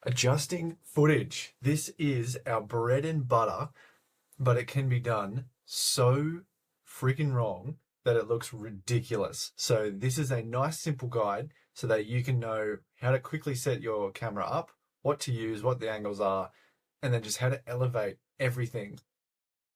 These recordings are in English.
Adjusting footage. This is our bread and butter, but it can be done so freaking wrong that it looks ridiculous. So this is a nice simple guide so that you can know how to quickly set your camera up, what to use, what the angles are, and then just how to elevate everything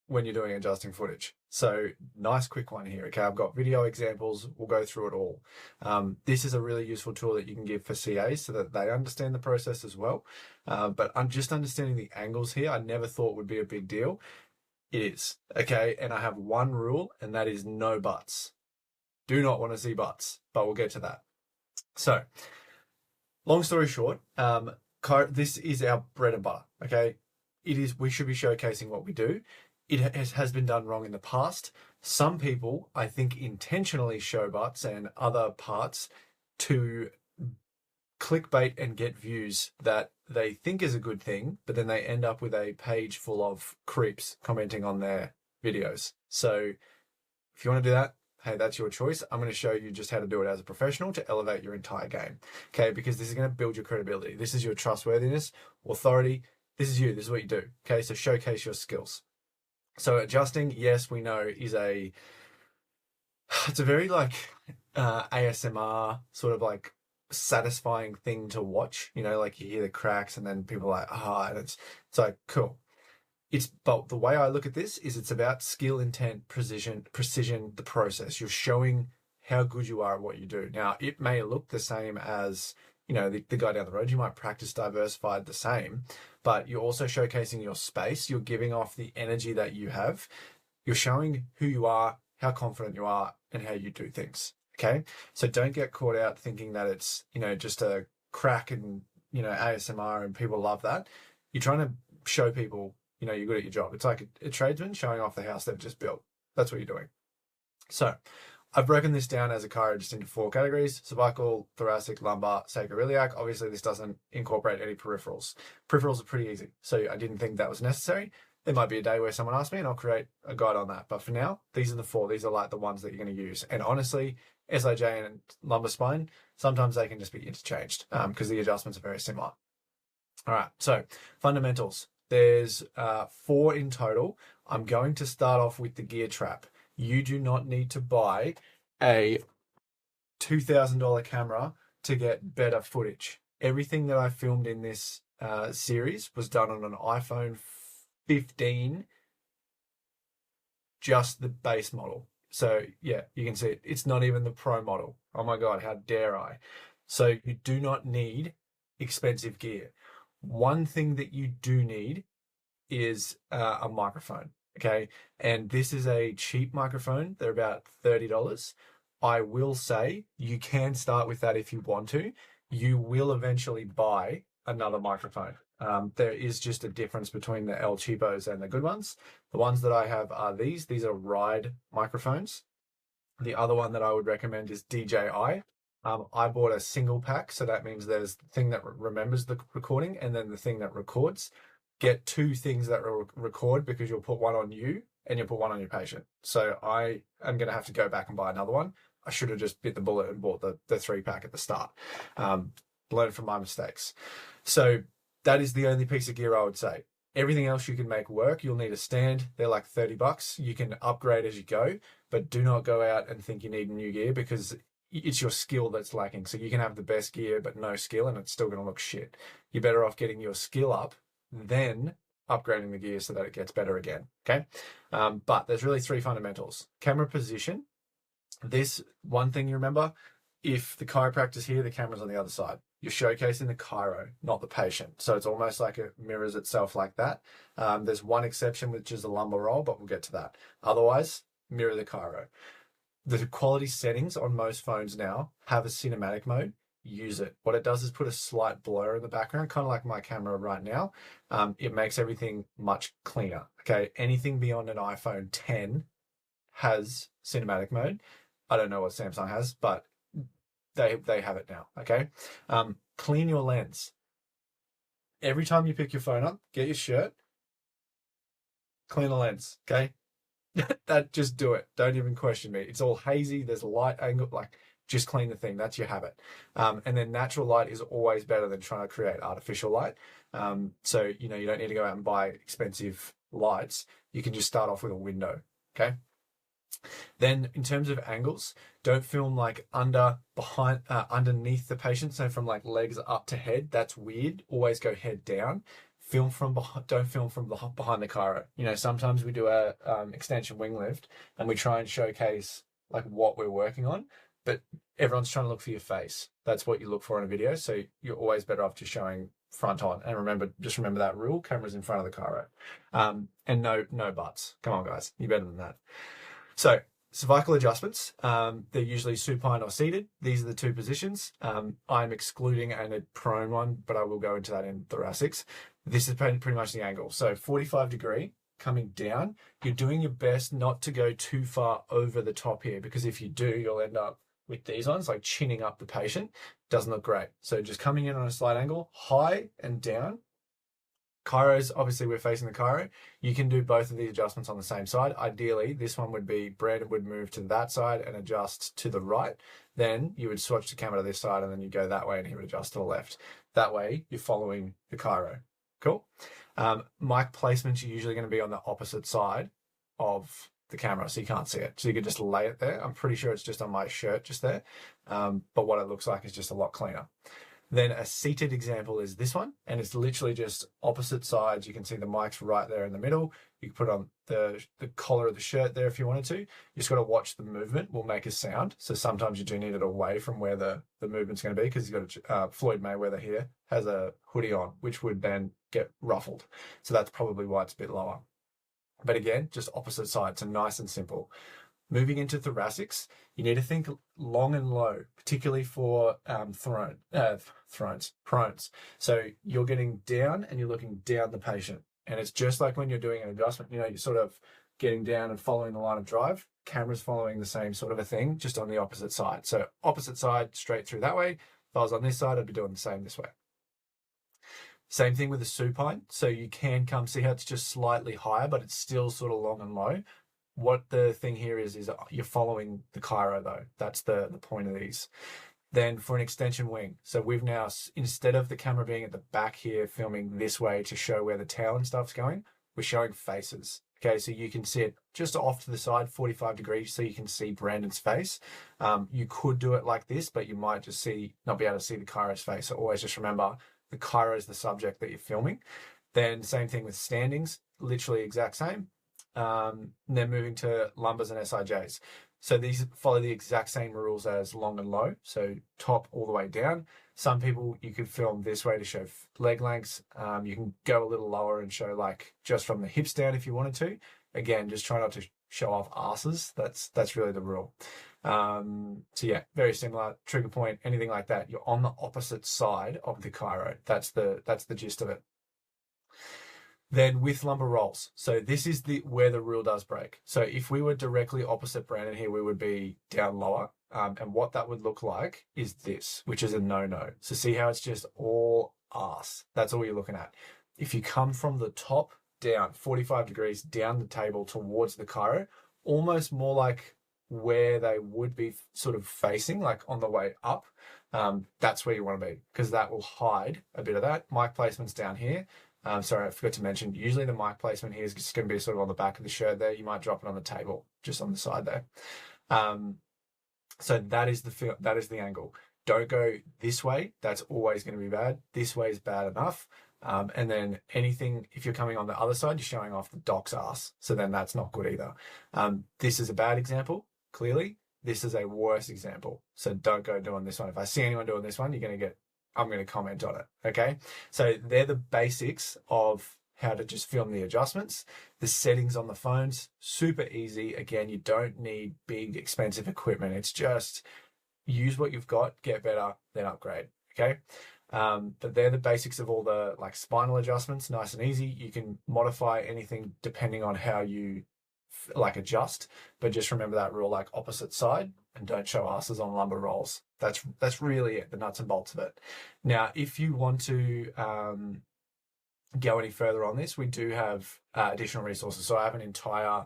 when you're doing adjusting footage. So nice quick one here. Okay, I've got video examples. We'll go through it all. This is a really useful tool that you can give for CAs so that they understand the process as well. But I'm just understanding the angles here. I never thought would be a big deal. It is. Okay, and I have one rule, and that is no butts. Do not want to see butts, but we'll get to that. So, long story short, this is our bread and butter. Okay, it is. We should be showcasing what we do. It has been done wrong in the past. Some people, I think, intentionally show butts and other parts to clickbait and get views that they think is a good thing, but then they end up with a page full of creeps commenting on their videos. So if you want to do that, hey, that's your choice. I'm going to show you just how to do it as a professional to elevate your entire game. Okay, because this is going to build your credibility. This is your trustworthiness, authority. This is you. This is what you do. Okay, so showcase your skills. So adjusting, yes, we know it's a very like ASMR sort of like satisfying thing to watch. You know, like you hear the cracks and then people are like, and it's like, cool. But the way I look at this is it's about skill, intent, precision, the process. You're showing how good you are at what you do. Now, it may look the same as, you know, the guy down the road. You might practice diversified the same, but you're also showcasing your space. You're giving off the energy that you have. You're showing who you are, how confident you are, and how you do things. Okay. So don't get caught out thinking that it's, you know, just a crack and, you know, ASMR and people love that. You're trying to show people, you know, you're good at your job. It's like a tradesman showing off the house they've just built. That's what you're doing. So I've broken this down as a chiro just into 4 categories: cervical, thoracic, lumbar, sacroiliac. Obviously, this doesn't incorporate any peripherals. Peripherals are pretty easy, so I didn't think that was necessary. There might be a day where someone asks me and I'll create a guide on that. But for now, these are the 4. These are like the ones that you're going to use. And honestly, SIJ and lumbar spine, sometimes they can just be interchanged because the adjustments are very similar. All right, so fundamentals. There's 4 in total. I'm going to start off with the gear trap. You do not need to buy a $2,000 camera to get better footage. Everything that I filmed in this series was done on an iPhone 15, just the base model. So yeah, you can see it. It's not even the Pro model. Oh my God, how dare I? So you do not need expensive gear. One thing that you do need is a microphone. Okay, and this is a cheap microphone. They're about $30. I will say you can start with that if you want to. You will eventually buy another microphone. There is just a difference between the El Cheapos and the good ones. The ones that I have are these. These are Ride microphones. The other one that I would recommend is DJI. I bought a single pack, so that means there's the thing that remembers the recording and then the thing that records. Get 2 things that record because you'll put one on you and you'll put one on your patient. So I am going to have to go back and buy another one. I should have just bit the bullet and bought the 3-pack at the start. Learn from my mistakes. So that is the only piece of gear I would say. Everything else you can make work. You'll need a stand. They're like $30. You can upgrade as you go, but do not go out and think you need new gear because it's your skill that's lacking. So you can have the best gear, but no skill and it's still going to look shit. You're better off getting your skill up then upgrading the gear so that it gets better again. Okay. But there's really 3 fundamentals. Camera position. This one thing you remember, if the chiropractor's here, the camera's on the other side. You're showcasing the chiro, not the patient. So it's almost like it mirrors itself like that. There's one exception, which is the lumbar roll, but we'll get to that. Otherwise, mirror the chiro. The quality settings on most phones now have a cinematic mode. Use it. What it does is put a slight blur in the background, kind of like my camera right now. It makes everything much cleaner. Okay, anything beyond an iPhone 10 has cinematic mode. I don't know what Samsung has, but they have it now. Okay, clean your lens. Every time you pick your phone up, get your shirt, clean the lens. Okay, that just do it. Don't even question me. It's all hazy. There's light angle. Like, just clean the thing. That's your habit. And then natural light is always better than trying to create artificial light. So, you don't need to go out and buy expensive lights. You can just start off with a window. Okay. Then in terms of angles, don't film like underneath the patient. So from like legs up to head, that's weird. Always go head down. Film from behind, don't film from behind the chiro. Sometimes we do a extension wing lift and we try and showcase like what we're working on, but everyone's trying to look for your face. That's what you look for in a video. So you're always better off just showing front on. And remember that rule, cameras in front of the chiro. And no butts. Come on guys, you're better than that. So cervical adjustments, they're usually supine or seated. These are the two positions. I'm excluding a prone one, but I will go into that in thoracics. This is pretty much the angle. So 45-degree coming down. You're doing your best not to go too far over the top here, because if you do, you'll end up with these ones, like chinning up the patient. Doesn't look great. So just coming in on a slight angle, high and down. Chiros, obviously we're facing the chiro. You can do both of these adjustments on the same side. Ideally, this one would be Brandon would move to that side and adjust to the right. Then you would switch the camera to this side and then you go that way and he would adjust to the left. That way you're following the chiro. Cool. Mic placements are usually going to be on the opposite side of the camera, so you can't see it. So you could just lay it there. I'm pretty sure it's just on my shirt just there. But what it looks like is just a lot cleaner. Then a seated example is this one, and it's literally just opposite sides. You can see the mic's right there in the middle. You can put on the collar of the shirt there if you wanted to. You just got to watch the movement will make a sound. So sometimes you do need it away from where the movement's going to be, because you've got Floyd Mayweather here has a hoodie on, which would then get ruffled. So that's probably why it's a bit lower. But again, just opposite sides, so nice and simple. Moving into thoracics, you need to think long and low, particularly for prones. So you're getting down and you're looking down the patient. And it's just like when you're doing an adjustment, you're sort of getting down and following the line of drive. Camera's following the same sort of a thing, just on the opposite side. So opposite side, straight through that way. If I was on this side, I'd be doing the same this way. Same thing with the supine. So you can see how it's just slightly higher, but it's still sort of long and low. What the thing here is you're following the chiro though. That's the point of these. Then for an extension wing. So we've now, instead of the camera being at the back here, filming this way to show where the tail and stuff's going, we're showing faces. Okay, so you can see it just off to the side, 45 degrees, so you can see Brandon's face. You could do it like this, but you might just not be able to see the chiro's face. So always just remember, the chiro is the subject that you're filming. Then same thing with standings, literally exact same. Then moving to lumbars and SIJs. So these follow the exact same rules as long and low. So top all the way down. Some people you could film this way to show leg lengths. You can go a little lower and show like just from the hips down if you wanted to. Again, just try not to show off asses. That's really the rule. So yeah, very similar. Trigger point, anything like that. You're on the opposite side of the chiro. That's the gist of it. Then with lumbar rolls. So this is where the rule does break. So if we were directly opposite Brandon here, we would be down lower. And what that would look like is this, which is a no-no. So see how it's just all ass. That's all you're looking at. If you come from the top down, 45 degrees down the table towards the chiro, almost more like where they would be sort of facing, like on the way up, that's where you want to be, because that will hide a bit of that. Mic placement's down here. Sorry, I forgot to mention, usually the mic placement here is just going to be sort of on the back of the shirt there. You might drop it on the table, just on the side there. So that is the angle. Don't go this way. That's always going to be bad. This way is bad enough. And then anything, if you're coming on the other side, you're showing off the doc's ass. So then that's not good either. This is a bad example, clearly. This is a worse example. So don't go doing this one. If I see anyone doing this one, I'm going to comment on it. Okay. So they're the basics of how to just film the adjustments. The settings on the phones, super easy. Again, you don't need big, expensive equipment. It's just use what you've got, get better, then upgrade. Okay. But they're the basics of all the like spinal adjustments, nice and easy. You can modify anything depending on how you like adjust, but just remember that rule, like opposite side, and don't show asses on lumbar rolls. That's really it, the nuts and bolts of it. Now, if you want to go any further on this, we do have additional resources. So I have an entire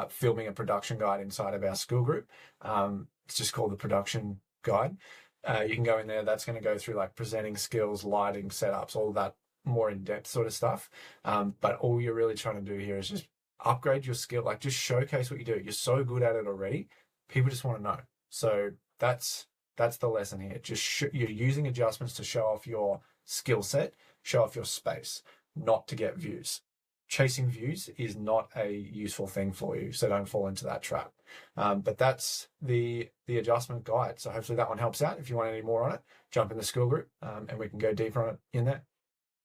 filming and production guide inside of our Skool group. It's just called the production guide. You can go in there. That's going to go through like presenting skills, lighting, setups, all that more in-depth sort of stuff. But all you're really trying to do here is just upgrade your skill, like just showcase what you do. You're so good at it already. People just want to know. So that's the lesson here. Just you're using adjustments to show off your skill set, show off your space, not to get views. Chasing views is not a useful thing for you, so don't fall into that trap. But that's the adjustment guide. So hopefully that one helps out. If you want any more on it, jump in the Skool group, and we can go deeper on it in there.